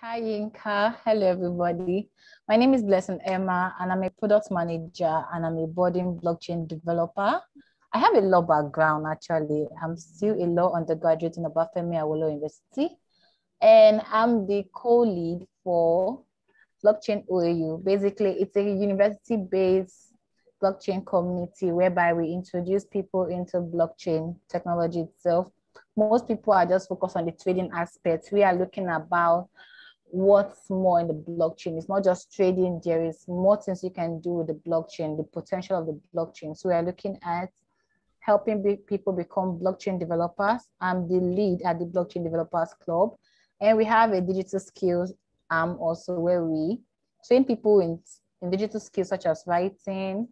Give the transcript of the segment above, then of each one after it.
Hi, Yinka. Hello, everybody. My name is Blessing Emma, and I'm a product manager and I'm a budding blockchain developer. I have a law background, actually. I'm still a law undergraduate in Obafemi Awolowo University, and I'm the co-lead for Blockchain OAU. Basically, it's a university-based blockchain community whereby we introduce people into blockchain technology itself. Most people are just focused on the trading aspect. We are looking about what's more in the blockchain. It's not just trading. There is more things you can do with the blockchain, the potential of the blockchain. So we are looking at helping people become blockchain developers. I'm the lead at the Blockchain Developers Club. And we have a digital skills also where we train people in digital skills such as writing,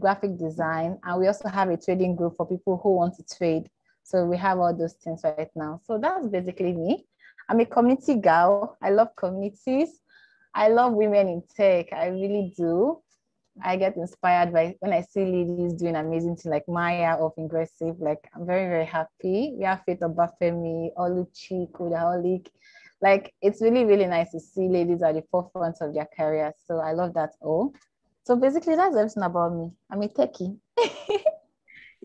graphic design, and we also have a trading group for people who want to trade. So we have all those things right now. So that's basically me. I'm a community gal. I love communities. I love women in tech. I really do. I get inspired by when I see ladies doing amazing things like Maya of Ingressive. Like, I'm very, very happy. We have Faith Obafemi, Oluchi, Kodaholic. Like, it's really, really nice to see ladies at the forefront of their careers. So I love that all. So basically, that's everything about me. I'm a techie.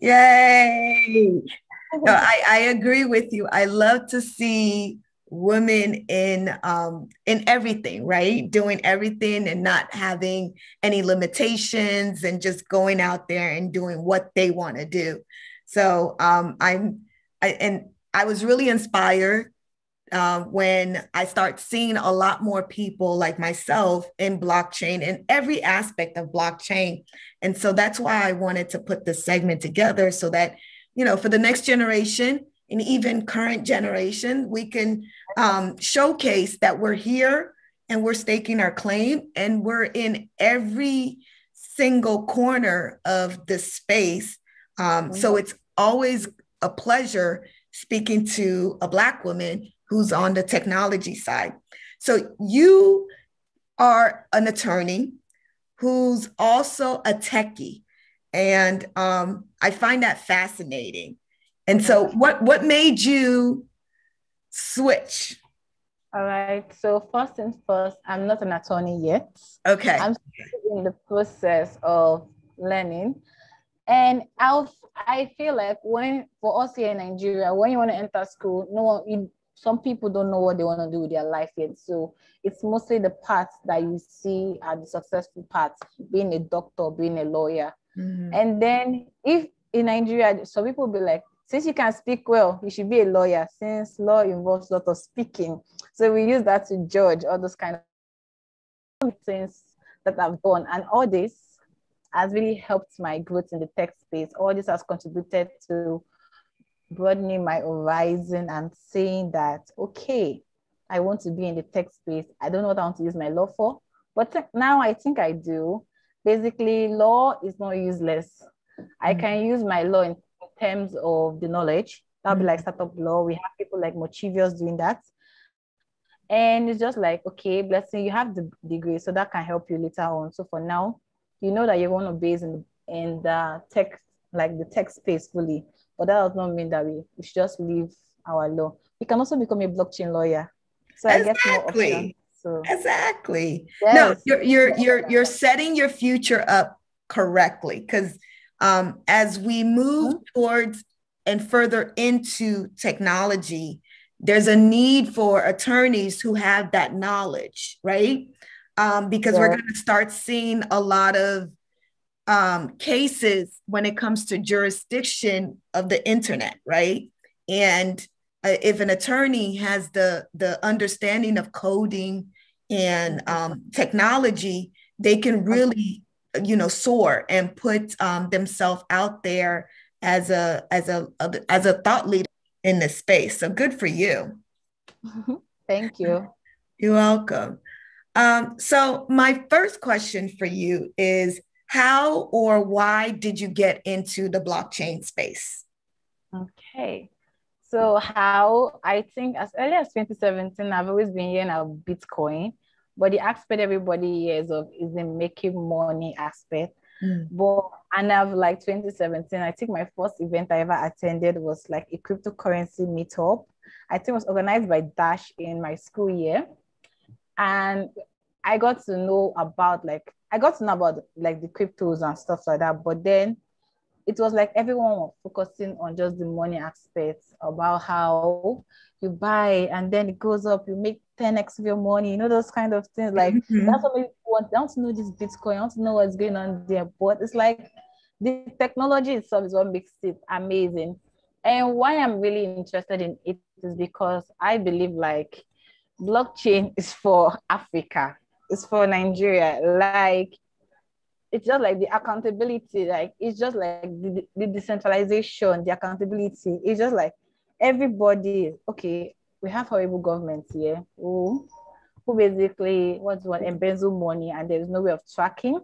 Yay! No, I agree with you. I love to see women in everything, right? Doing everything and not having any limitations and just going out there and doing what they want to do. So I was really inspired when I start seeing a lot more people like myself in blockchain and every aspect of blockchain. And so that's why I wanted to put this segment together so that, for the next generation and even current generation, we can showcase that we're here and we're staking our claim and we're in every single corner of this space. So it's always a pleasure speaking to a Black woman who's on the technology side. So you are an attorney who's also a techie. And I find that fascinating. And so what made you switch? All right. So first things first, I'm not an attorney yet. Okay. I'm still in the process of learning. And I feel like for us here in Nigeria, when you want to enter school, some people don't know what they want to do with their life yet. So it's mostly the paths that you see are the successful paths, being a doctor, being a lawyer. Mm-hmm. And then if in Nigeria, some people will be like, since you can speak well, you should be a lawyer, since law involves a lot of speaking. So we use that to judge all those kind of things that I've done. And all this has really helped my growth in the tech space. All this has contributed to broadening my horizon and saying that, okay, I want to be in the tech space. I don't know what I want to use my law for, but now I think I do. Basically, law is not useless. I can use my law in terms of the knowledge. That'll be like startup law. We have people like Mochivius doing that. And it's just like, okay, Blessing, you have the degree, so that can help you later on. So for now, you know that you want to base in the tech, like the tech space fully. But that does not mean that we should just leave our law. We can also become a blockchain lawyer. So I get more options. So exactly. Yes. No, you're setting your future up correctly, because as we move towards and further into technology, there's a need for attorneys who have that knowledge, right? Because we're going to start seeing a lot of cases when it comes to jurisdiction of the internet, right? And if an attorney has the understanding of coding and technology, they can really, soar and put themselves out there as a thought leader in this space. So good for you. Thank you. You're welcome. So my first question for you is, how or why did you get into the blockchain space? Okay. So how, I think as early as 2017, I've always been hearing about Bitcoin, but the aspect everybody hears of is the making money aspect. And I've like 2017, I think my first event I ever attended was like a cryptocurrency meetup. I think it was organized by Dash in my school year. And I got to know about like the cryptos and stuff like that. But then it was like everyone was focusing on just the money aspects about how you buy and then it goes up, you make 10x of your money, those kind of things. Like that's what people want. They want to know this Bitcoin, I want to know what's going on there. But it's like the technology itself is what makes it amazing. And why I'm really interested in it is because I believe like blockchain is for Africa, it's for Nigeria. Like it's just like the accountability, like it's just like the decentralization, the accountability. It's just like everybody, okay, we have horrible governments here who basically embezzle money and there's no way of tracking.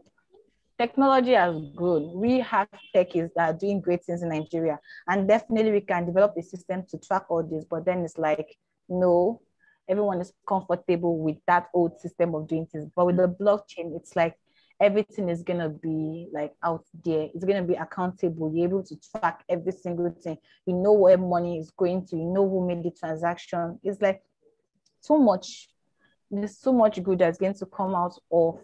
Technology has grown. We have techies that are doing great things in Nigeria, and definitely we can develop a system to track all this. But then it's like, no, everyone is comfortable with that old system of doing things. But with the blockchain, it's like everything is gonna be like out there. It's gonna be accountable. You're able to track every single thing. You know where money is going to. You know who made the transaction. It's like so much. There's so much good that's going to come out of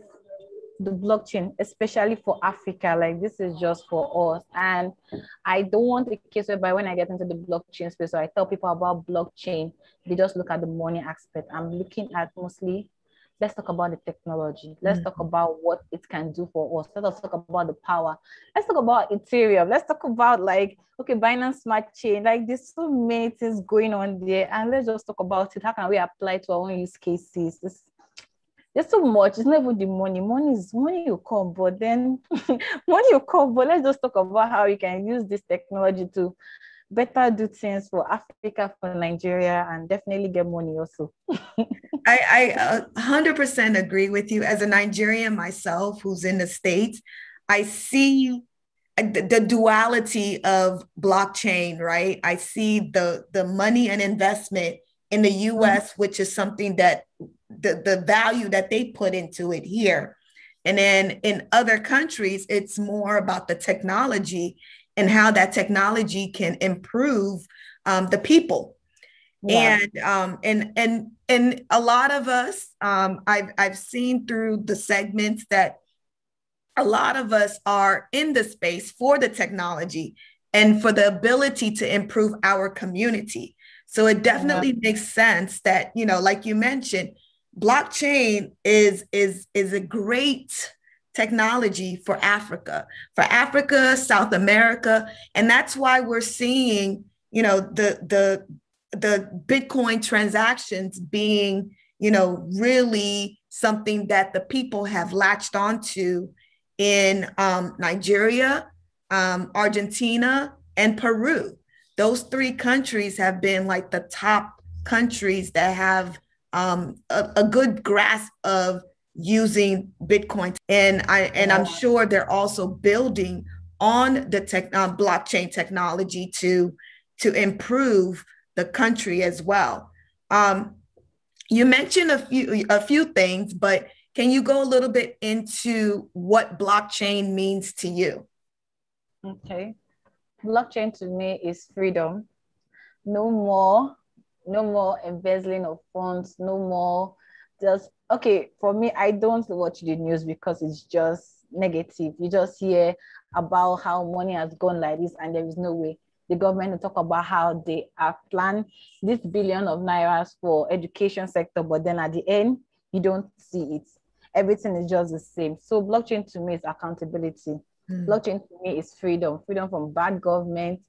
the blockchain, especially for Africa. Like this is just for us. And I don't want a case whereby when I get into the blockchain space, so I tell people about blockchain, they just look at the money aspect. I'm looking at mostly, let's talk about the technology. Let's talk about what it can do for us. Let us talk about the power. Let's talk about Ethereum. Let's talk about like, okay, Binance Smart Chain. Like there's so many things going on there. And let's just talk about it. How can we apply to our own use cases? There's so much. It's not even the money. Money will come, but then money will come. But let's just talk about how you can use this technology to better do things for Africa, for Nigeria, and definitely get money also. I 100% agree with you. As a Nigerian myself, who's in the States, I see the duality of blockchain, right? I see the money and investment in the US, which is something that the value that they put into it here. And then in other countries, it's more about the technology and how that technology can improve the people. Yeah. And a lot of us, I've seen through the segments that a lot of us are in the space for the technology and for the ability to improve our community. So it definitely makes sense that, like you mentioned, blockchain is a great technology for Africa, South America. And that's why we're seeing, the Bitcoin transactions being, really something that the people have latched onto in Nigeria, Argentina, and Peru. Those three countries have been like the top countries that have a good grasp of using Bitcoin. And I'm sure they're also building on the blockchain technology to improve the country as well. You mentioned a few things, but can you go a little bit into what blockchain means to you? Okay. Blockchain to me is freedom. No more embezzling of funds, no more just, okay, for me, I don't watch the news because it's just negative. You just hear about how money has gone like this and there is no way. The government will talk about how they have planned this billion of nairas for education sector, but then at the end, you don't see it. Everything is just the same. So blockchain to me is accountability. Blockchain to me is freedom from bad government,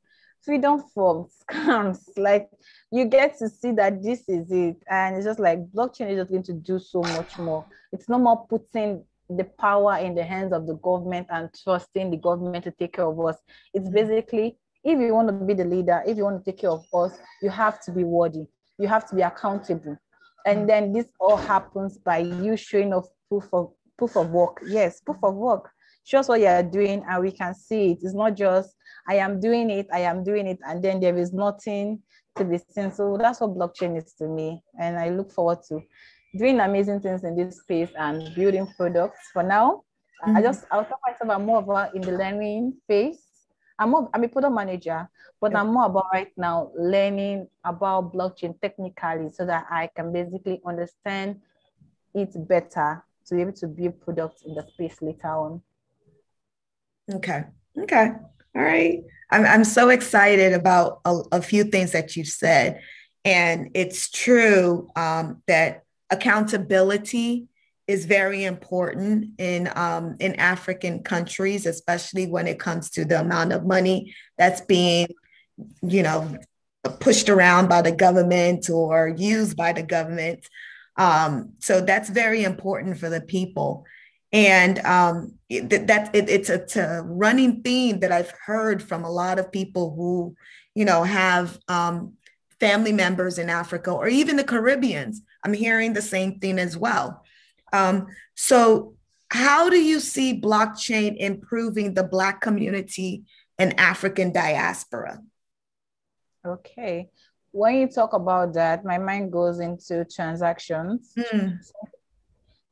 freedom from scams. Like you get to see that this is it. And it's just like blockchain is just going to do so much more. It's no more putting the power in the hands of the government and trusting the government to take care of us. It's basically, if you want to be the leader, if you want to take care of us, you have to be worthy. You have to be accountable. And then this all happens by you showing off proof of work. Yes, proof of work. Show us what you are doing and we can see it. It's not just, I am doing it, and then there is nothing to be seen. So that's what blockchain is to me. And I look forward to doing amazing things in this space and building products. For now, I'll tell myself I'm more of in the learning phase. I'm a product manager, but Okay. I'm more about right now learning about blockchain technically so that I can basically understand it better to be able to build products in the space later on. Okay. Okay. All right. I'm so excited about a few things that you said. And it's true that accountability is very important in African countries, especially when it comes to the amount of money that's being, you know, pushed around by the government or used by the government. So that's very important for the people. And it's a running theme that I've heard from a lot of people who, have family members in Africa or even the Caribbeans. I'm hearing the same thing as well. So how do you see blockchain improving the Black community and African diaspora? Okay. When you talk about that, my mind goes into transactions. Mm,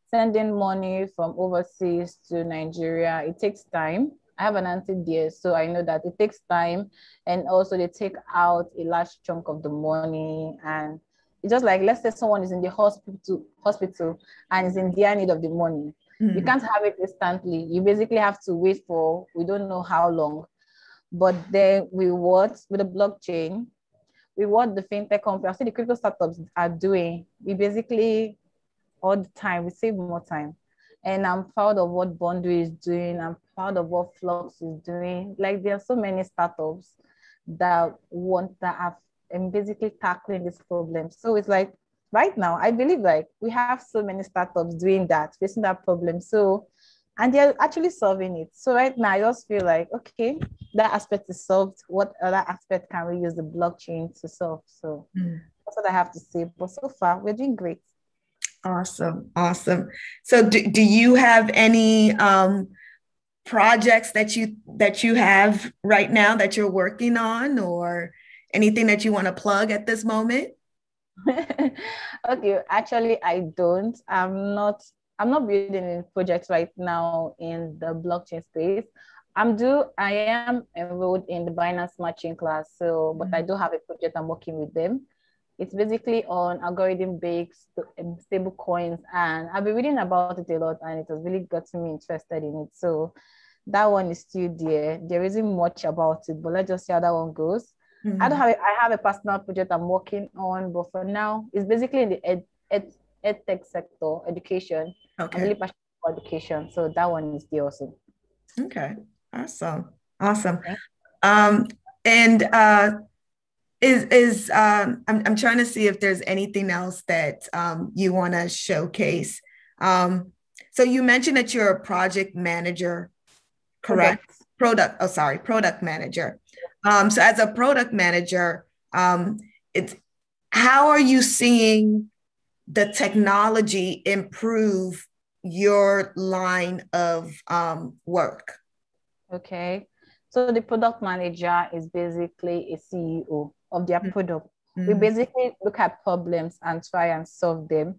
Sending money from overseas to Nigeria, it takes time. I have an auntie there, so I know that it takes time. And also they take out a large chunk of the money. And it's just like, let's say someone is in the hospital and is in dire need of the money. You mm, can't have it instantly. You basically have to wait for, we don't know how long. But then we what with the blockchain, we what the fintech company, I see the crypto startups are doing. We basically all the time. We save more time. And I'm proud of what Bondo is doing. I'm proud of what Flux is doing. Like there are so many startups that have and basically tackling this problem. So it's like right now, I believe like we have so many startups doing that, facing that problem. So and they're actually solving it. So right now I just feel like okay, that aspect is solved. What other aspect can we use the blockchain to solve? So mm. that's what I have to say. But so far, we're doing great. Awesome. Awesome. So do you have any projects that you have right now that you're working on or anything that you want to plug at this moment? Okay, actually, I don't. I'm not building any projects right now in the blockchain space. I am enrolled in the Binance matching class, so but I Mhm. do have a project I'm working with them. It's basically on algorithm-based stable coins, and I've been reading about it a lot, and it has really gotten me interested in it. So that one is still there. There isn't much about it, but let's just see how that one goes. Mhm. I have a personal project I'm working on, but for now, it's basically in the ed tech sector, education. I'm Okay. really passionate about education, so that one is there also. Okay. Awesome. Awesome. Thank Um, and I'm trying to see if there's anything else that you want to showcase. So you mentioned that you're a project manager, correct? Products. Product manager. So as a product manager, it's how are you seeing the technology improve your line of work? Okay. So the product manager is basically a CEO of their product. We Mm-hmm. basically look at problems and try and solve them.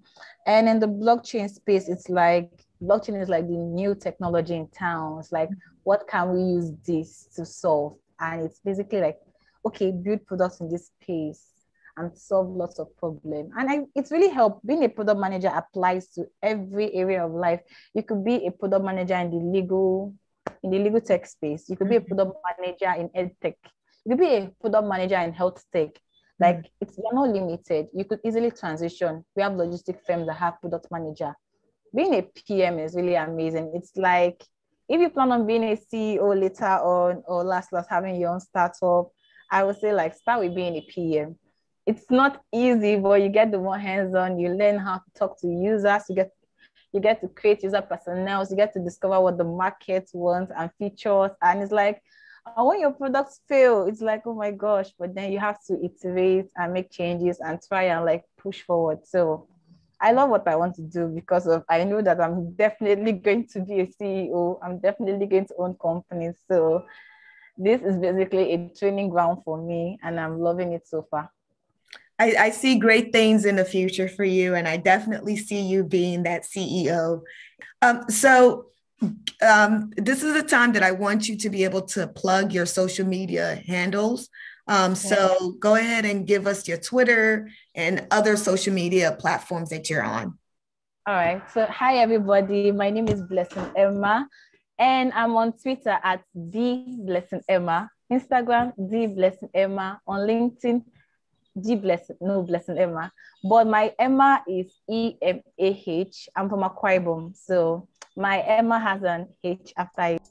And in the blockchain space, it's like blockchain is like the new technology in town. It's like, what can we use this to solve? And it's basically like, okay, build products in this space and solve lots of problems. And it's really helped. Being a product manager applies to every area of life. You could be a product manager in the legal tech space. You could be a product manager in ed tech. You could be a product manager in health tech. Mm-hmm. Like you're not limited. You could easily transition. We have logistic firms that have product manager. Being a PM is really amazing. It's like if you plan on being a CEO later on or last having your own startup, I would say like start with being a PM. It's not easy, but you get the more hands-on. You learn how to talk to users. You get to create user personas, you get to discover what the market wants and features. And it's like, when your products fail, it's like, oh my gosh, but then you have to iterate and make changes and try and like push forward. So I love what I want to do because of I know that I'm definitely going to be a CEO. I'm definitely going to own companies. So this is basically a training ground for me and I'm loving it so far. I see great things in the future for you, and I definitely see you being that CEO. So This is the time that I want you to be able to plug your social media handles. So go ahead and give us your Twitter and other social media platforms that you're on. All right. So hi, everybody. My name is Blessing Emma, and I'm on Twitter at The Blessing Emma, Instagram, The Blessing Emma, on LinkedIn, Blessing Emma. But my Emma is EMAH. I'm from Akwa Ibom. So my Emma has an H after it.